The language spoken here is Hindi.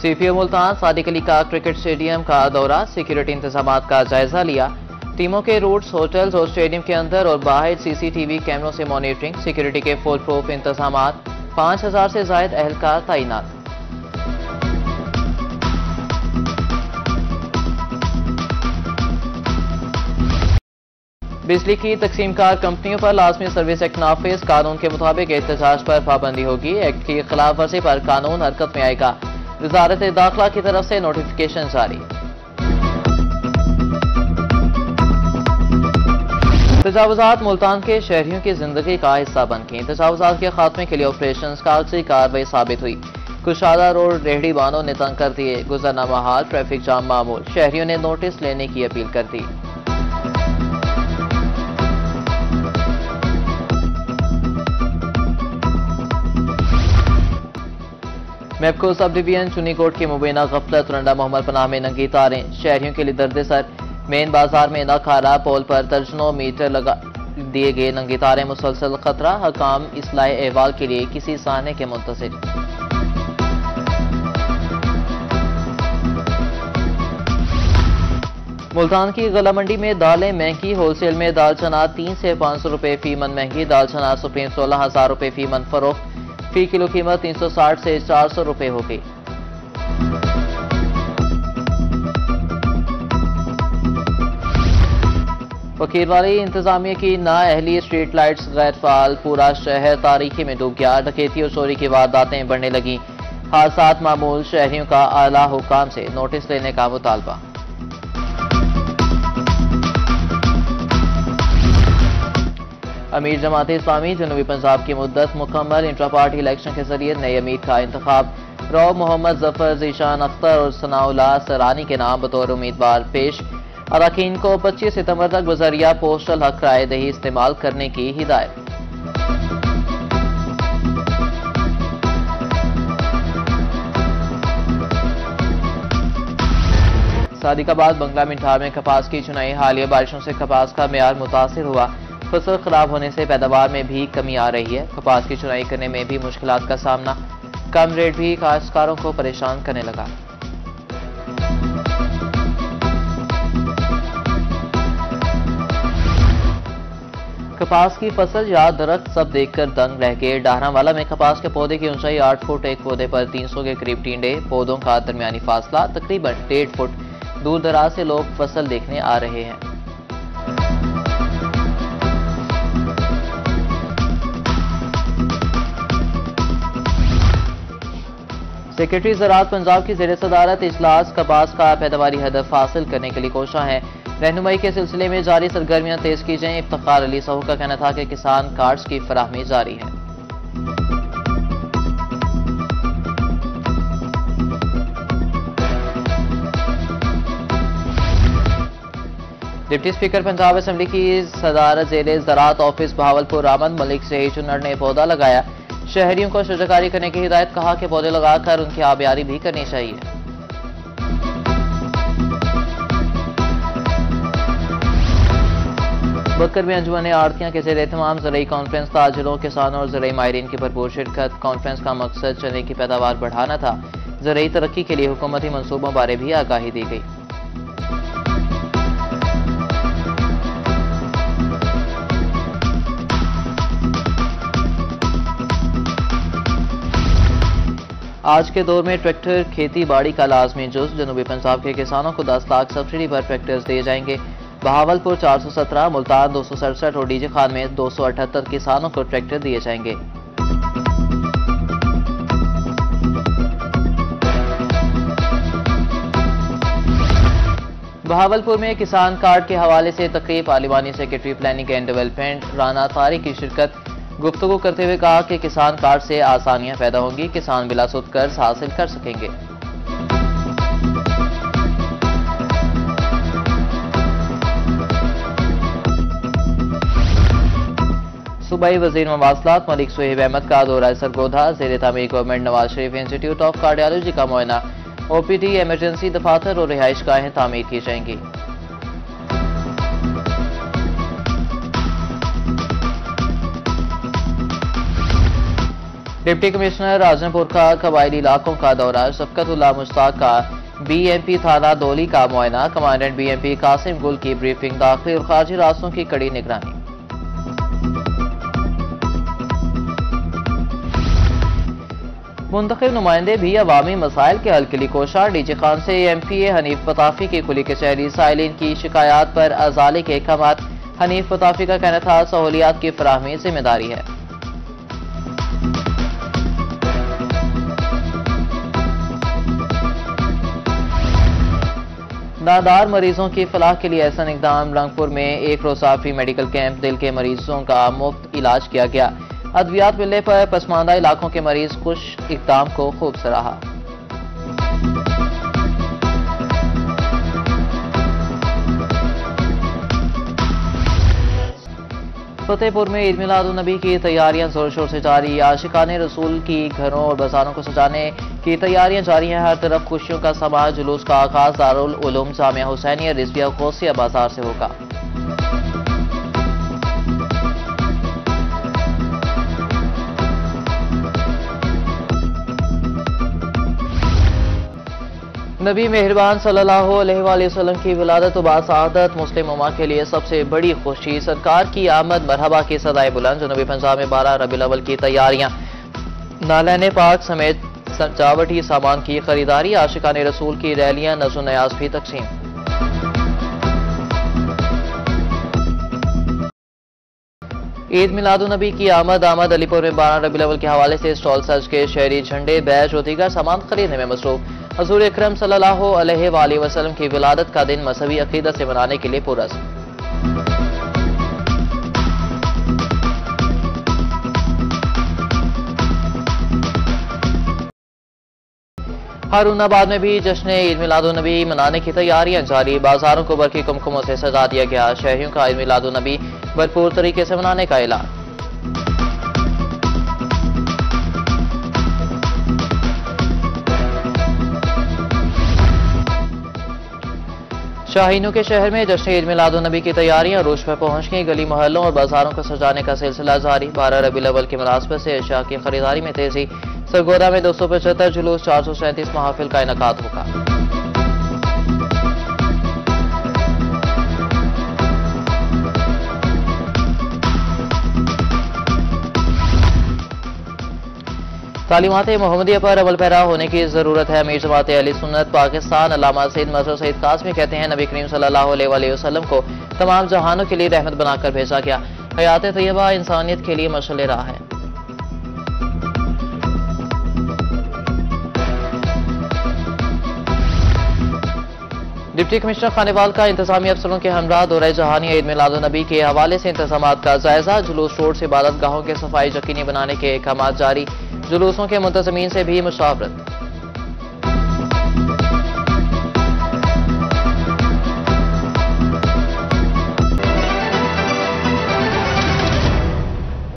सीपीओ मुल्तान सादिक अली का क्रिकेट स्टेडियम का दौरा, सिक्योरिटी इंतजाम का जायजा लिया। टीमों के रूट्स, होटल्स और स्टेडियम के अंदर और बाहर सीसीटीवी कैमरों से मॉनिटरिंग, सिक्योरिटी के फुल प्रूफ इंतजाम, 5000 से जायद एहलकार तैनात। बिजली की तकसीमकार कंपनियों पर लाजमी सर्विस एक्ट नाफिज, कानून के मुताबिक एहतजाज पर पाबंदी होगी। एक्ट की खिलाफ वर्जी पर कानून हरकत में आएगा। वजारत दाखिला की तरफ से नोटिफिकेशन जारी। तजावुजात मुल्तान के शहरियों की जिंदगी का हिस्सा बन गई। तजावुजात के खात्मे के लिए ऑपरेशन कागजी कार्रवाई साबित हुई। कुशादा रोड रेहड़ी बानों ने तंग कर दिए, गुजरना महाल, ट्रैफिक जाम मामूल। शहरियों ने नोटिस लेने की अपील कर दी। मेपको सब डिवीजन चुनीकोट की मुबैना गफलत, रंडा मोहम्मद पनाह में नंगी तारें। शहरियों के लिए दर्द सर, मेन बाजार में नखारा पोल पर दर्जनों मीटर लगा दिए गए नंगी तारें, मुसलसल खतरा। हकाम इस्लाह अहवाल के लिए किसी सहाने के मुंतजिर। मुल्तान की गला मंडी में दालें महंगी, होलसेल में दाल चना 3 से 500 रुपए फी मन महंगी। दाल चना सुप्रीम 16,000 रुपए फी मन फरोख्त, फी किलो कीमत 360 से 400 रुपए हो गई। फकीरवाली इंतजामिया की नाअहली, स्ट्रीट लाइट्स गैर फाल, पूरा शहर तारीखी में डूब गया। डकैती और चोरी की वारदातें बढ़ने लगी, हादसात मामूल। शहरियों का आला हुकाम से नोटिस लेने का मुतालबा। अमीर जमात इस्लामी जनूबी पंजाब की मुद्दत मुकम्मल, इंट्रा पार्टी इलेक्शन के जरिए नए अमीर का इंतखाब। रौ मोहम्मद जफर, जीशान अख्तर और सनाउल्लाह सरानी के नाम बतौर उम्मीदवार पेश। अरकान को 25 सितंबर तक बजरिया पोस्टल हक राय दही इस्तेमाल करने की हिदायत। सादिकाबाद बंगला मिठार में कपास की चुनाई, हालिया बारिशों से कपास का मेयार मुतासिर हुआ। फसल खराब होने से पैदावार में भी कमी आ रही है। कपास की चुनाई करने में भी मुश्किलात का सामना, कम रेट भी काश्तकारों को परेशान करने लगा। कपास की फसल या दरख्त सब देखकर दंग रह गए। डाहरावाला में कपास के पौधे की ऊंचाई 8 फुट, एक पौधे पर 300 के करीब टींडे, पौधों का दरमियानी फासला तकरीबन 1.5 फुट। दूर दराज से लोग फसल देखने आ रहे हैं। सेक्रेटरी ज़राअत पंजाब की ज़ेर सदारत इजलास कपास का पैदावारी हदफ हासिल करने के लिए कोशा है। रहनुमाई के सिलसिले में जारी सरगर्मियां तेज की जाएं। इफ्तिखार अली साहू का कहना था कि किसान कार्ड्स की फराहमी जारी है। डिप्टी स्पीकर पंजाब असेंबली की सदारत ज़ेर ज़राअत ऑफिस बहावलपुर रामन मलिक सही चुनर ने पौधा लगाया। शहरियों को शजरकारी करने की हिदायत, कहा कि पौधे लगाकर उनकी आबियारी भी करनी चाहिए। बकर में अंजुमन आड़तियां के ज़ेर एहतमाम ज़राई कॉन्फ्रेंस, ताजिरों, किसानों और ज़राई माहिरीन की भरपूर शिरकत। कॉन्फ्रेंस का मकसद चने की पैदावार बढ़ाना था। ज़राई तरक्की के लिए हुकूमती मनसूबों बारे भी आगाही दी गई। आज के दौर में ट्रैक्टर खेती बाड़ी का लाजमी जुज़। जनूबी पंजाब के किसानों को 10 लाख सब्सिडी पर ट्रैक्टर्स दिए जाएंगे। बहावलपुर 417, मुल्तान 267 और डीजे खान में 278 किसानों को ट्रैक्टर दिए जाएंगे। बहावलपुर में किसान कार्ड के हवाले से तकरीब, पार्लिमानी secretary planning and development Rana Tariq की शिरकत। गुफ्तगू करते हुए कहा कि किसान कार्ड से आसानियां पैदा होंगी, किसान बिलासुद कर्ज हासिल कर सकेंगे। सूबाई वज़ीर मवासलात मलिक सुहेब अहमद का दौरा सरगोधा, ज़ेर तामीर government Nawaz Sharif institute of cardiology का मुआयना। ओपीडी, इमरजेंसी दफातर और रिहाइश गाहें तामीर की जाएंगी। डिप्टी कमिश्नर आजमपुर का कबायली इलाकों का दौरा, शफकतुल्लाह मुश्ताक का बीएमपी थाना दौली का मुआयना, कमांडेंट बीएमपी कासिम गुल की ब्रीफिंग, दाखिली और खारजी रास्तों की कड़ी निगरानी। मुंतखब नुमाइंदे भी अवामी मसाइल के हल के लिए कोशा, डीजी खान से एमपीए हनीफ पताफी की खुली कचहरी, साइलिन की शिकायत पर अजाले के अहकाम। हनीफ पताफी का कहना था सहूलियात की फराहमी जिम्मेदारी है। नादार मरीजों की फलाह के लिए ऐसा इकदाम, रंगपुर में एक रोजा फ्री मेडिकल कैंप, दिल के मरीजों का मुफ्त इलाज किया गया। अद्वियात मिलने पर पसमानदा इलाकों के मरीज खुश, इकदाम को खूब सराहा। फतेहपुर में ईद मिलाद उन नबी की तैयारियां जोर शोर से जारी, आशिकाने रसूल की घरों और बाजारों को सजाने की तैयारियां जारी हैं। हर तरफ खुशियों का समा, जुलूस का आगाज दारुल उलूम जामिया हुसैनिया रिजविया गौसिया बाजार से होगा। नबी मेहरबान सल्लल्लाहु अलैहि वसल्लम की विलादत व सआदत मुस्लिम उम्मा के लिए सबसे बड़ी खुशी, सरकार की आमद मरहबा की सदाए बुलंद। जनूबी पंजाब में 12 रबीउल अव्वल की तैयारियां, नालैन पाक समेत सजावटी सामान की खरीदारी, आशिकाने रसूल की रैलियां, नज़्र नयाज भी तकसीम। ईद मिलादुन्नबी की आमद अलीपुर में 12 रबीउल अव्वल के हवाले से स्टॉल सज के शहरी झंडे, बैज और दीगर सामान खरीदने में मसरूफ। हजूर अकरम सल्लल्लाहु अलैहि वसल्लम की विलादत का दिन मजहबी अकीदत से मनाने के लिए पुरस्म। हारूनाबाद में भी जश्न ईद मिलादुन्नबी मनाने की तैयारियां जारी, बाजारों को बरकी कुमकुमों से सजा दिया गया। शहरियों का ईद मिलादुन्नबी भरपूर तरीके से मनाने का ऐलान। शाहीनों के शहर में जश्न ईद मिलादुन्नबी की तैयारियां रोश पर पहुंच गई। गली मोहल्लों और बाजारों को सजाने का सिलसिला जारी। 12 रबीउल अव्वल की मुनासबत से अशिया की खरीदारी में तेजी। सरगोदा में 275 जुलूस, 437 महफिल का इनेकाद होगा। तालीमात मोहम्मदिया पर अमल पैरा होने की जरूरत है। अमीर जमात अहले सुन्नत पाकिस्तान अल्लामा सैयद मजहर सईद कासमी कहते हैं, नबी करीम सल्लल्लाहु अलैहि वसल्लम को तमाम जहानों के लिए रहमत बनाकर भेजा गया। हयात तैयबा इंसानियत के लिए मशअल राह है। डिप्टी कमिश्नर खानेवाल का इंतजामी अफसरों के हमरा दौरे जहानिया ईद मिलादुन्नबी के हवाले से इंतजामात का जायजा। जुलूस रोड से इबादत गाहों के सफाई यकीनी बनाने के अहकाम जारी। जुलूसों के मुंतजमीन से भी मुशावरत।